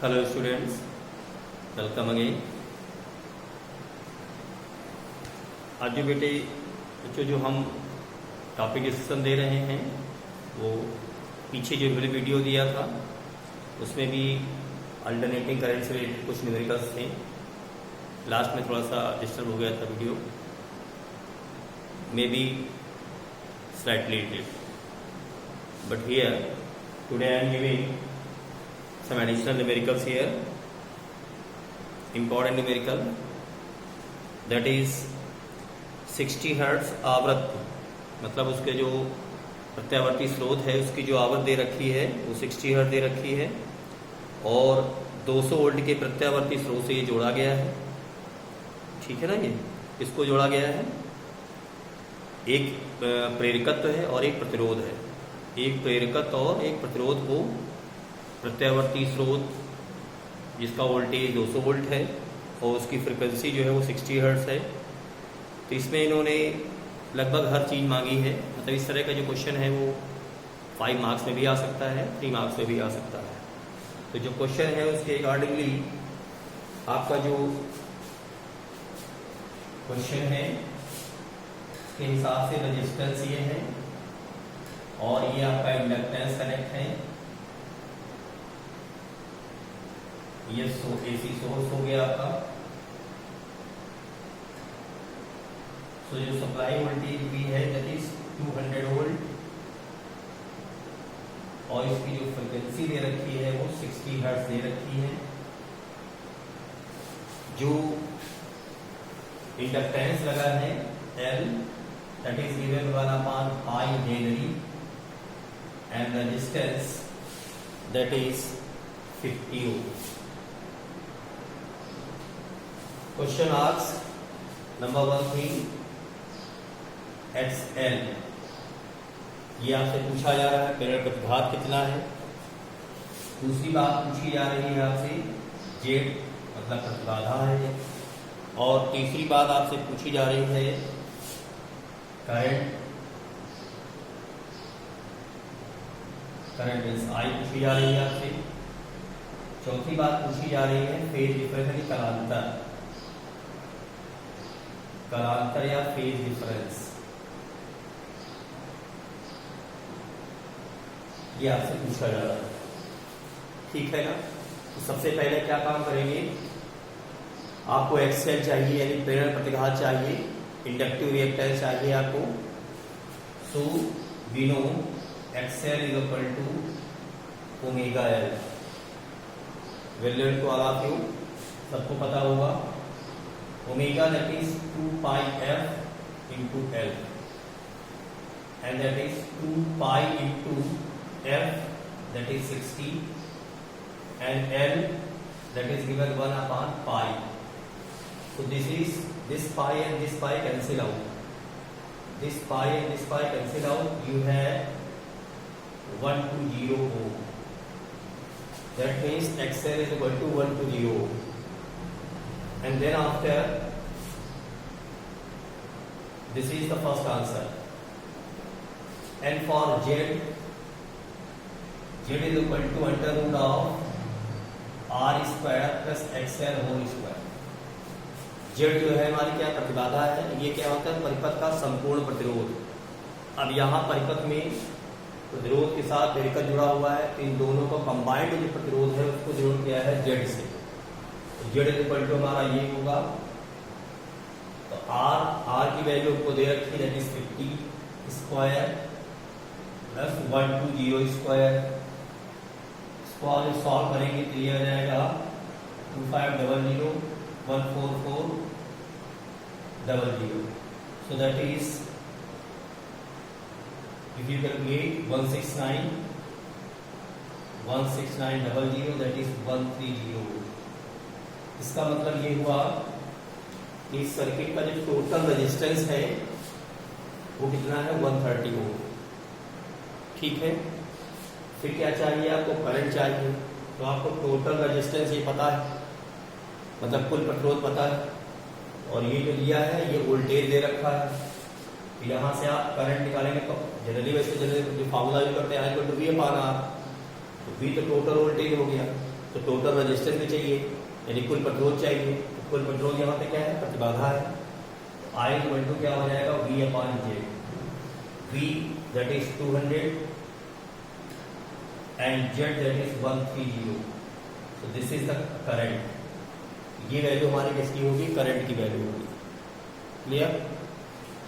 Hello students, welcome again. आज जो बच्चों जो हम टॉपिक डिस्कशन दे रहे हैं वो पीछे जो मैंने वीडियो दिया था उसमें भी अल्टरनेटिंग करंट से रिलेटेड कुछ न्यूमेरिकल्स थे। लास्ट में थोड़ा सा डिस्टर्ब हो गया था video, maybe slightly dated, but here today I am giving some additional numericals here, important numerical, that is 60 hertz आवृत्ति, मतलब उसके जो प्रत्यावर्ती स्रोत है उसकी जो आवृत्ति दे रखी है वो 60 हर्ट्ज दे रखी है और 200 वोल्ट के प्रत्यावर्ती स्रोत से ये जोड़ा गया है। ठीक है ना, ये इसको जोड़ा गया है, एक प्रेरकत्व है और एक प्रतिरोध है। एक प्रेरकत्व और एक प्रतिरोध को प्रत्यावर्ती स्रोत जिसका वोल्टेज 200 वोल्ट है और उसकी फ्रिक्वेंसी जो है वो 60 हर्ट्ज है। तो इसमें इन्होंने लगभग हर चीज़ मांगी है, मतलब इस तरह का जो क्वेश्चन है वो 5 मार्क्स में भी आ सकता है, 3 मार्क्स में भी आ सकता है। तो जो क्वेश्चन है उसके अकॉर्डिंगली आपका जो क्वेश्चन है उसके हिसाब से रजिस्टेंस ये है और ये आपका इंडक्टेंस कनेक्ट है। ये एसी सोर्स हो गया आपका। सो जो सप्लाई वोल्टेज भी है दैट इज 200 वोल्ट और इसकी जो फ्रिक्वेंसी दे रखी है वो 60 हर्ट्ज दे रखी है। जो इंडक्टेंस लगा है L that is given 1/π henry and resistance that is 50 ohm. Question asked number 1 थी XL, ये आपसे पूछा जा रहा है प्रेरक प्रतिघात कितना है। दूसरी बात पूछी जा रही है आपसे Z मतलब प्रतिबाधा है और तीसरी बात आपसे पूछी जा रही है करंट मींस I पूछी जा रही है आपसे। चौथी बात पूछी जा रही है फेज डिफरेंस कालांतर या फेज डिफरेंस, ये आपसे पूछा जा रहा है। ठीक है ना, तो सबसे पहले क्या काम करेंगे, आपको एक्सेल चाहिए यानी प्रेरण प्रतिघात चाहिए, इंडक्टिव रिएक्टेंस चाहिए आपको। So we know XL is equal to omega L, value को आला क्यों सबको पता होगा। Omega that is 2πf into L and that is 2π into f that is 60 and L that is given 1/π. So this pi and this pi cancel out. This pi and this pi cancel out. You have 1 to 0 ohm. That means XL is equal to 1 to 0 ohm. And then after this is the first answer. And for Z is equal to under root of R square plus XL whole square. Z जो है हमारी क्या प्रतिबाधा है, ये क्या होता है परिपथ का संपूर्ण प्रतिरोध। अब यहाँ परिपथ में प्रतिरोध के साथ प्रेरकत्व जुड़ा हुआ है, तो इन दोनों का कंबाइंड जो प्रतिरोध है उसको जोड़ किया है Z से। Z इक्वल टू हमारा ये होगा, तो R की वैल्यू को दे रखी that is 50 square plus 120 square. इसको आप सॉल्व करेंगे तो ये आ जाएगा 2500 14400। So that is if you calculate 16900 that is 130। इसका मतलब ये हुआ कि इस सर्किट का जो टोटल रेजिस्टेंस है वो कितना है 130 ओम। ठीक है, फिर क्या चाहिए आपको, करंट चाहिए। तो आपको टोटल रेजिस्टेंस ये पता है, मतलब कुल प्रतिरोध पता है, और ये जो लिया है ये वोल्टेज दे रखा है। तो यहाँ से आप करंट निकालेंगे तो जनरली वैसे जो फार्मूला जो करते हैं I वी पाना, तो V तो टोटल वोल्टेज हो गया। तो तो टोटल रेजिस्टेंस भी चाहिए, यानी कुल प्रतिरोध चाहिए। तो कुल प्रतिरोध यहाँ पे क्या है, प्रतिबाधा है। I इक्वल टू क्या हो जाएगा, V upon Z। V that is 200 and Z that is 130। So this is the current. ये वैल्यू हमारी किसकी होगी, करंट की वैल्यू होगी। क्लियर।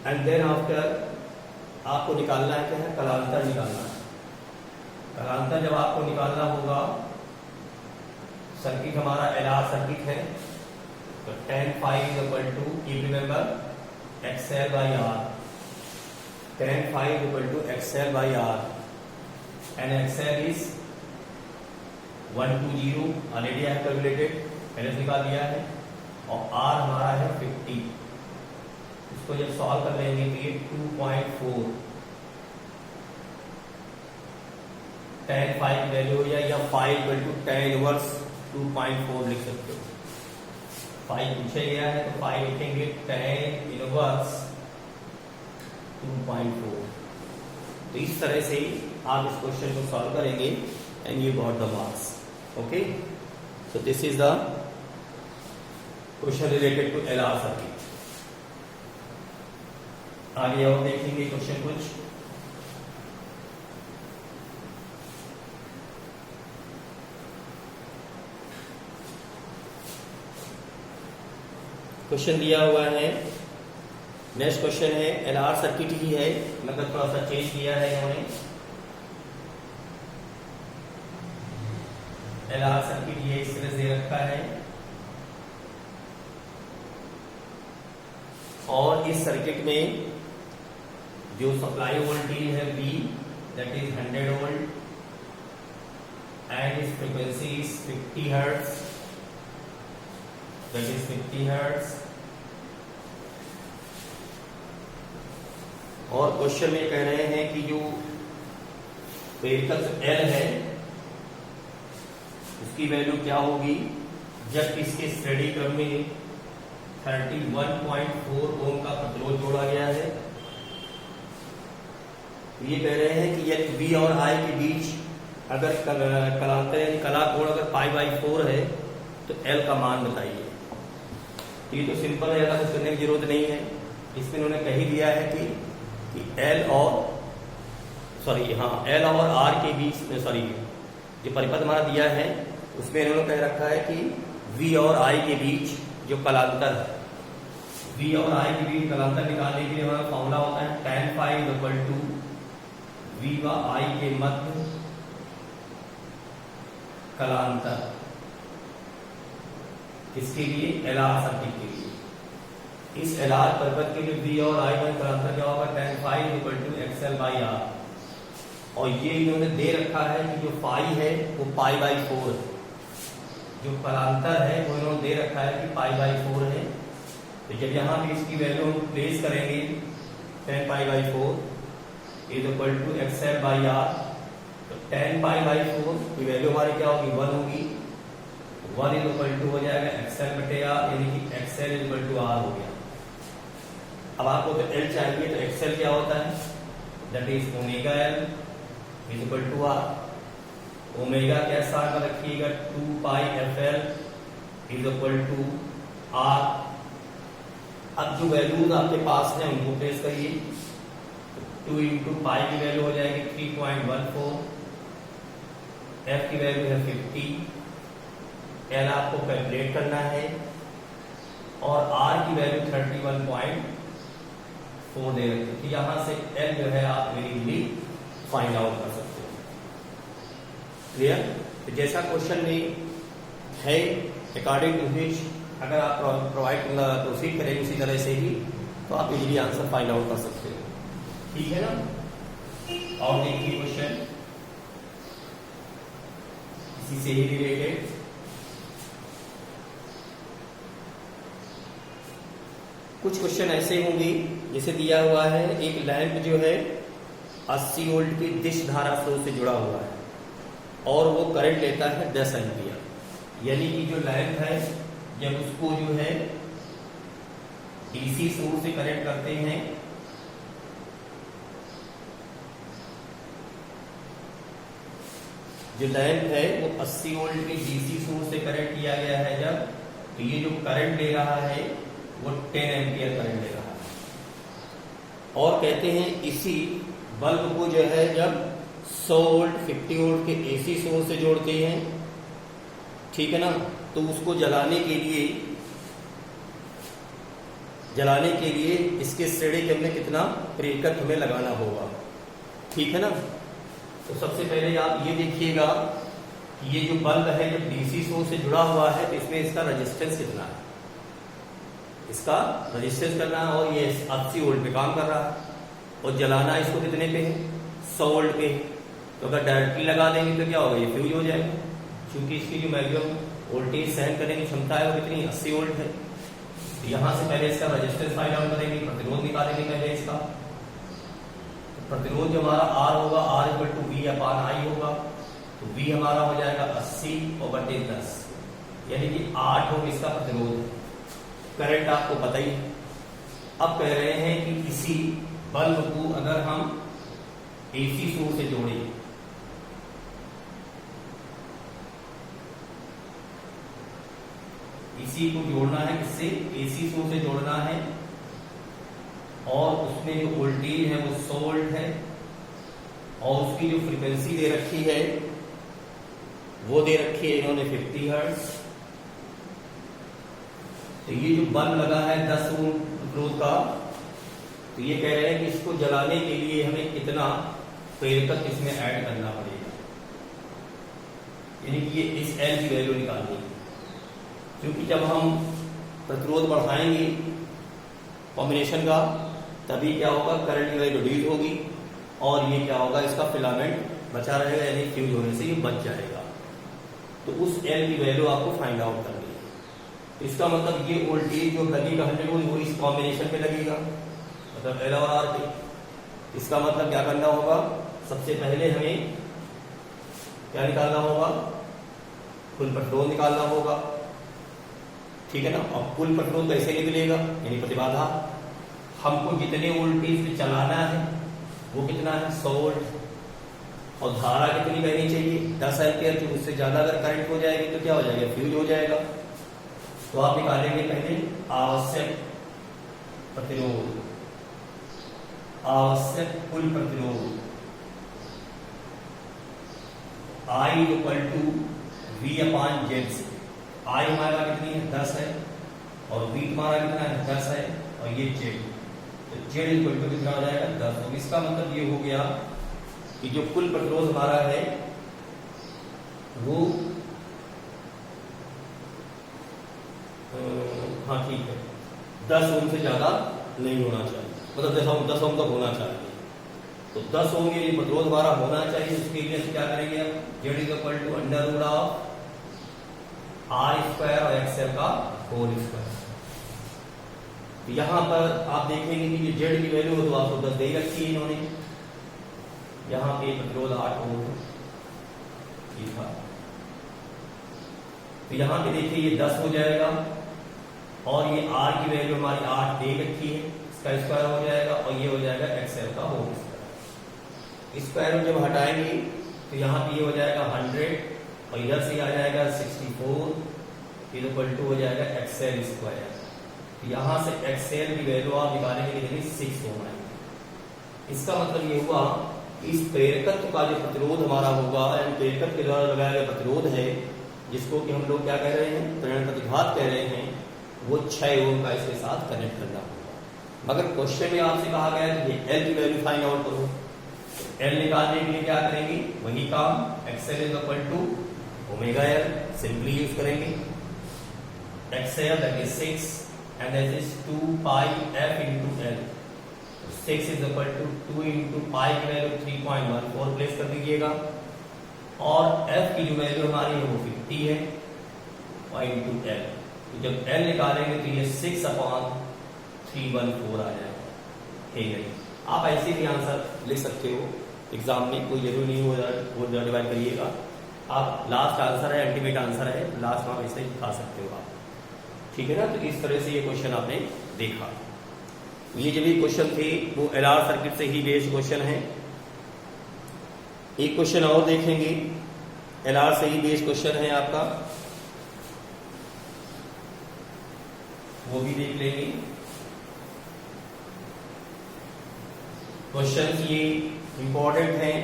एंड देन आफ्टर आपको निकालना है क्या है, कलांतर निकालना है। कलांतर जब आपको निकालना होगा, सर्किट हमारा LR सर्किट है, तो tan phi is equal to, keep remember, XL by R. tan phi is equal to XL by R, and XL is 120, already I have calculated, पहले से निकाल दिया है, और R हमारा है 50। इसको जब सॉल्व कर लेंगे तो ये 2.4 tan phi की वैल्यू हो जाए, या phi equal to tan inverse 2.4 लिख सकते हो। phi पूछा गया है तो phi लिखेंगे tan इनवर्स 2.4। तो इस तरह से आप इस क्वेश्चन को सॉल्व करेंगे and you got the marks. Okay, so this is the question related to LR circuit. आगे और देखेंगे क्वेश्चन कुछ। क्वेश्चन दिया हुआ है, नेक्स्ट क्वेश्चन है, LR सर्किट ही है, मतलब थोड़ा सा चेंज किया है इन्होंने। LR सर्किट ये इस तरह से रखा है, और इस सर्किट में जो सप्लाई वोल्टेज है V that is 100 volt and इस frequency is 50 hertz, that is 50 hertz. और क्वेश्चन में कह रहे हैं कि जो रेजिस्टेंस L है उसकी वैल्यू क्या होगी जब इसके श्रेणी क्रम में 31.4 ओम का प्रतिरोध जोड़ा गया है। ये कह रहे हैं कि यदि V और I के बीच अगर कलांतर यानी कला कोण अगर π/4 है तो L का मान बताइए। ये तो सिंपल है, कुछ करने की जरूरत नहीं है। इसमें उन्होंने कह ही दिया है कि L और R के बीच में, जो परिपथ हमारा दिया है उसमें इन्होंने कह रखा है कि V और I के बीच जो कलांतर है, V और I के बीच कलांतर निकालने के लिए हमारा फॉर्मूला होता है tan phi equal to V व I के मध्य कलांतर। किसके लिए, LR सर्किट के लिए। इस LR परिपथ के लिए V और I में कलांतर क्या होगा, tan phi equal to XL by R। और ये इन्होंने दे रखा है कि जो phi है वो π/4 है, जो कलांतर है वो इन्होंने दे रखा है कि π/4 है। तो जब यहाँ पे इसकी वैल्यू हम प्लेस करेंगे tan π/4 is equal to XL by R, तो tan π/4 की वैल्यू हमारी क्या होगी, 1 होगी। 1 इज इक्वल टू हो जाएगा XL बटे R, यानी कि XL is equal to R हो गया। अब आपको तो L चाहिए, तो XL क्या होता है, that is omega L is equal to R। Omega कैसा का रखिएगा, 2πfL is equal to R। अब जो वैल्यूज आपके पास हैं उनको प्लेस करिए। 2 इंटू पाई की वैल्यू हो जाएगी 3.14, F की वैल्यू है 50, L आपको कैलकुलेट करना है, और R की वैल्यू 31.4 दे रखी है। यहां से L जो है आप इजीली फाइंड आउट कर सकते हो। क्लियर। तो जैसा क्वेश्चन में है अकॉर्डिंग टू विच अगर आप प्रोसीड करेंगे उसी तरह से ही, तो आप इजीली आंसर फाइंड आउट कर सकते हो। ठीक है ना। और देखिए क्वेश्चन इसी से ही रिलेटेड, कुछ क्वेश्चन ऐसे होंगे जैसे दिया हुआ है एक लैंप जो है 80 वोल्ट की दिश धारा स्रोत से जुड़ा हुआ है और वो करंट लेता है 10 एम्पियर। यानी कि जो लैंप है जब उसको जो है डीसी सोर्स से कनेक्ट करते हैं जो लैंप है वो 80 वोल्ट के डीसी सोर्स से कनेक्ट किया गया है जब, तो ये जो करंट ले रहा है वो 10 एम्पियर करंट ले रहा है। और कहते हैं इसी बल्ब को जो है जब 100 वोल्ट 50 वोल्ट के एसी सोर्स से जोड़ते हैं, ठीक है ना, तो उसको जलाने के लिए इसके श्रेणी के में कितना प्रेरकत्व हमें लगाना होगा, ठीक है ना। तो सबसे पहले आप ये देखिएगा कि ये जो बल्ब है जब डीसी सोर्स से जुड़ा हुआ है तो इसमें इसका रेजिस्टेंस कितना है, इसका रेजिस्टेंस करना है, और ये 80 वोल्ट पे काम कर रहा है, और जलाना इसको कितने पे है, 100 वोल्ट पे है। तो अगर डायरेक्टली लगा देंगे तो क्या होगा, ये फ्यूज हो जाएगा, क्योंकि इसकी जो मैक्सिमम वोल्टेज सहन करने की क्षमता है वो कितनी 80 वोल्ट है। तो यहाँ से पहले इसका रेजिस्टेंस फाइंड आउट करेंगे, प्रतिरोध निकालेंगे पहले इसका। तो प्रतिरोध जो हमारा R होगा, R/V/I होगा, तो V हमारा हो जाएगा 80/10, यानी कि 8 ओम इसका प्रतिरोध। करंट आपको पता ही है। अब कह रहे हैं कि इसी बल्ब को अगर हम एसी सोर्स से जोड़ें, इसी को जोड़ना है, इससे एसी सोर्स से जोड़ना है, और उसमें जो वोल्टेज है वो 100 वोल्ट है, और उसकी जो फ्रीक्वेंसी दे रखी है वो दे रखी है इन्होंने 50 हर्ट्ज। तो ये जो बल्ब लगा है 10 ओम प्रतिरोध का, तो ये कह रहे हैं कि इसको जलाने के लिए हमें कितना प्रेरकत्व इसमें ऐड करना पड़ेगा, यानी कि ये इस L की वैल्यू निकालनी है। क्योंकि जब हम प्रतिरोध बढ़ाएंगे कॉम्बिनेशन का, तभी क्या होगा, करंट की वैल्यू रिड्यूस होगी, और ये क्या होगा, इसका फिलामेंट बचा रहेगा, यानी फ्यूज होने से ये बच जाएगा। तो उस L की वैल्यू आपको फाइंड आउट करनी है। इसका मतलब ये वोल्टेज जो लगेगा 100 वोल्ट वो इस कॉम्बिनेशन में लगेगा, मतलब L और R पे। इसका मतलब क्या करना होगा, सबसे पहले हमें क्या निकालना होगा, कुल प्रतिरोध निकालना होगा, ठीक है ना। अब कुल प्रतिरोध कैसे निकलेगा, यानी प्रतिबाधा। हमको जितने वोल्टेज पे चलाना है वो कितना है, 100 वोल्ट, और धारा कितनी बहनी चाहिए, 10 एम्पियर। तो उससे ज्यादा अगर करंट हो जाएगी तो क्या हो जाएगा, फ्यूज हो जाएगा। तो आप निकालेंगे पहले आवश्यक प्रतिरोध, आवश्यक कुल प्रतिरोध I/V/Z से। I हमारा कितनी है, 10 है, और V हमारा कितना है, 10 है, और ये Z, तो Z कितना हो जाएगा, 10। तो इसका मतलब ये हो गया कि जो कुल प्रतिरोध हमारा है वो हाँ ठीक है, 10 ओम से ज्यादा नहीं होना चाहिए, मतलब 10 ओम तक होना चाहिए। तो 10 ओम के लिए प्रतिरोध हमारा होना चाहिए। उसके लिए क्या करेंगे, Z √√R² और XL का होल स्क्वायर। तो यहां पर आप देखेंगे कि जो Z की वैल्यू तो आपको 10 दे रखी है इन्होंने, यहां पे प्रतिरोध 8 ओम है, ठीक है। तो यहां पे देखिए ये 10 हो जाएगा, और ये R की वैल्यू हमारी 8 दे रखी है, इसका स्क्वायर हो जाएगा, और ये हो जाएगा XL का होल स्क्वायर। स्क्वायर जब हटाएंगे तो यहाँ पे ये हो जाएगा 100, और इधर से आ जाएगा 64 = हो जाएगा XL स्क्वायर। तो यहाँ से XL की वैल्यू आप निकालेंगे कितनी, 6 ओम आएगी। इसका मतलब ये हुआ कि इस प्रेरकत्व का जो प्रतिरोध हमारा होगा, यानी प्रेरकत्व के द्वारा लगाया गया प्रतिरोध है, जिसको कि हम लोग क्या कह रहे हैं, प्रेरण प्रतिघात कह रहे हैं, वो 6 ओम का इसके साथ कनेक्ट करना होगा। मगर क्वेश्चन में आपसे कहा गया कि L की वैल्यू फाइंड आउट करो। L निकालने के लिए क्या करेंगे, वही काम, XL = ω/L सिंपली यूज करेंगे। XL that is 6 and that is 2 pi f into L। 6 is equal to 2 into pi की वैल्यू 3.14 प्लेस कर दीजिएगा, और f की जो वैल्यू हमारी है वो 50 है, y into L। तो जब L निकालेंगे तो ये 6/314 आ जाएगा, ठीक है। आप ऐसे भी आंसर लिख सकते हो एग्जाम में, कोई जरूरी नहीं हो डिवाइड करिएगा आप। लास्ट आंसर है, अल्टीमेट आंसर है, लास्ट में आप ऐसे लिखा सकते हो आप, ठीक है ना। तो इस तरह से ये क्वेश्चन आपने देखा। ये जो भी क्वेश्चन थे वो LR सर्किट से ही बेस्ड क्वेश्चन है। एक क्वेश्चन और देखेंगे LR से ही बेस्ड क्वेश्चन है आपका, वो भी देख लेंगे। क्वेश्चन ये इंपॉर्टेंट हैं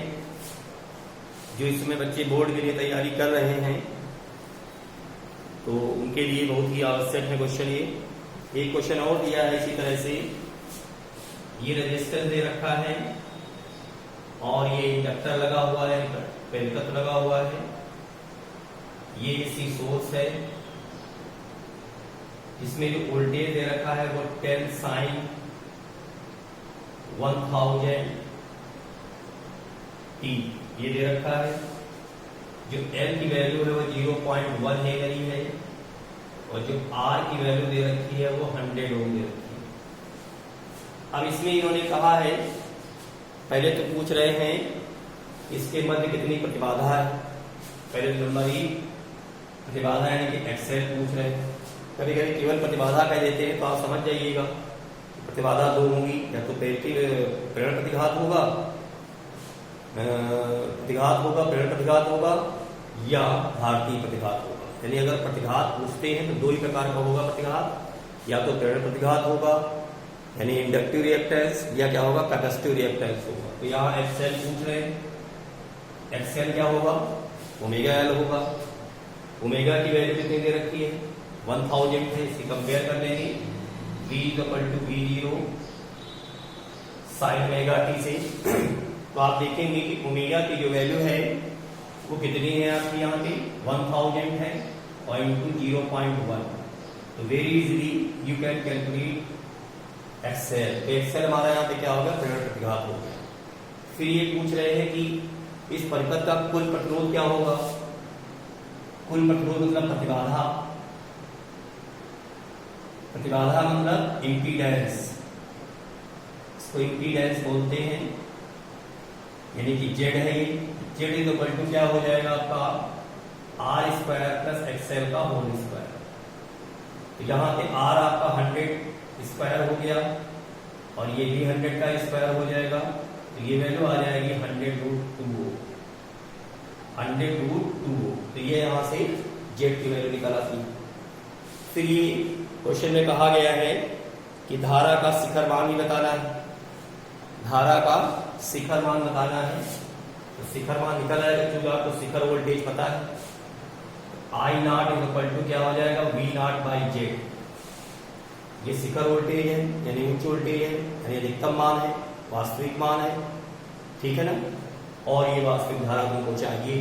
जो इसमें बच्चे बोर्ड के लिए तैयारी कर रहे हैं, तो उनके लिए बहुत ही आवश्यक है क्वेश्चन ये। एक क्वेश्चन और दिया है इसी तरह से, ये रेजिस्टेंस दे रखा है और ये इंडक्टर लगा हुआ है, परिपथ लगा हुआ है, ये इसी सोर्स है, इसमें जो वोल्टेज दे रखा है वो 10 sin 1000 t ये दे रखा है। जो L की वैल्यू है वो 0.1 ले रही है और जो R की वैल्यू दे रखी है वो 100 ओम दे रखी है। अब इसमें इन्होंने कहा है, पहले तो पूछ रहे हैं इसके मध्य कितनी प्रतिबाधा है, पहले नंबर ही प्रतिबाधा यानी कि XL पूछ रहे हैं। कभी कभी केवल प्रतिबाधा कह देते हैं तो आप समझ जाइएगा प्रतिबाधा दो होंगी, या तो प्रेरण प्रतिघात होगा, प्रेरण प्रतिघात होगा या धारती प्रतिघात होगा। यानी अगर प्रतिघात पूछते हैं तो दो ही प्रकार का होगा प्रतिघात, या तो प्रेरण प्रतिघात होगा यानी इंडक्टिव रिएक्टेंस, या क्या होगा कैपेसिटिव रिएक्टेंस होगा। तो यहाँ XL पूछ रहे हैं, XL क्या होगा ओमेगा L होगा। ओमेगा की वैल्यू कितनी दे रखी है 1000 है, इसे कंपेयर कर लेंगे V = V0 sin omega t से। तो आप देखेंगे कि ओमेगा की जो वैल्यू है वो कितनी है आपकी यहाँ पे 1000 है और इंटू 0.1, तो very easily you can calculate XL। तो XL हमारा यहाँ पे क्या होगा प्रेरण प्रतिघात हो गया। फिर ये पूछ रहे हैं कि इस परिपथ का कुल प्रतिरोध क्या होगा। कुल प्रतिरोध मतलब प्रतिबाधा, प्रतिबाधा मतलब इम्पीडेंस, इसको इम्पीडेंस बोलते हैं, यानी कि Z है ये। Z = क्या हो जाएगा आपका R² + XL का होल स्क्वायर। तो यहाँ पे R आपका 100 स्क्वायर हो गया और ये भी 100 का स्क्वायर हो जाएगा, तो ये वैल्यू आ जाएगी 100√2। तो ये यहाँ से Z की वैल्यू निकल आती है। फिर ये क्वेश्चन में कहा गया है कि धारा का शिखर मान भी बताना है, धारा का शिखर मान बताना है। तो शिखर मान निकल आएगा क्योंकि आपको शिखर वोल्टेज पता है। I0 = क्या हो जाएगा V0/Z। ये शिखर वोल्टेज है यानी उच्च वोल्टेज है, यानी अधिकतम मान है, वास्तविक मान है, ठीक है ना। और ये वास्तविक धारा तुमको चाहिए,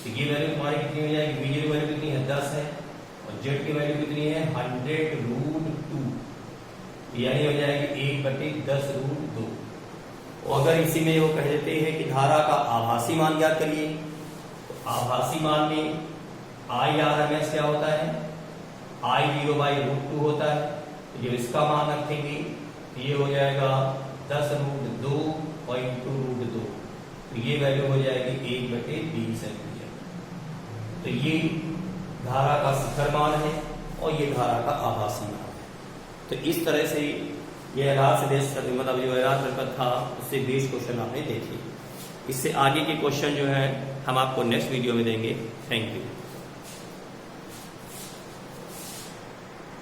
तो ये वैल्यू तुम्हारी कितनी हो जाएगी, V0 की वैल्यू कितनी है 10 है और Z की वैल्यू कितनी है 100√2, यानी हो जाएगी 1/10√2। और अगर इसी में वो कह देते हैं कि धारा का आभासी मान ज्ञात करिए, तो आभासी मान में IRMS क्या होता है I0/√2 होता है। तो जब इसका मान रखेंगे तो ये हो जाएगा 10√2 और ×√2, तो ये वैल्यू हो जाएगी 1/20 एम्पीयर। तो ये धारा का शिखर मान है और ये धारा का आभासी मान है। तो इस तरह से ये LR से बेस मतलब जो LR परिपथ था उससे बेस क्वेश्चन आपने देखे। इससे आगे के क्वेश्चन जो है हम आपको नेक्स्ट वीडियो में देंगे। Thank you.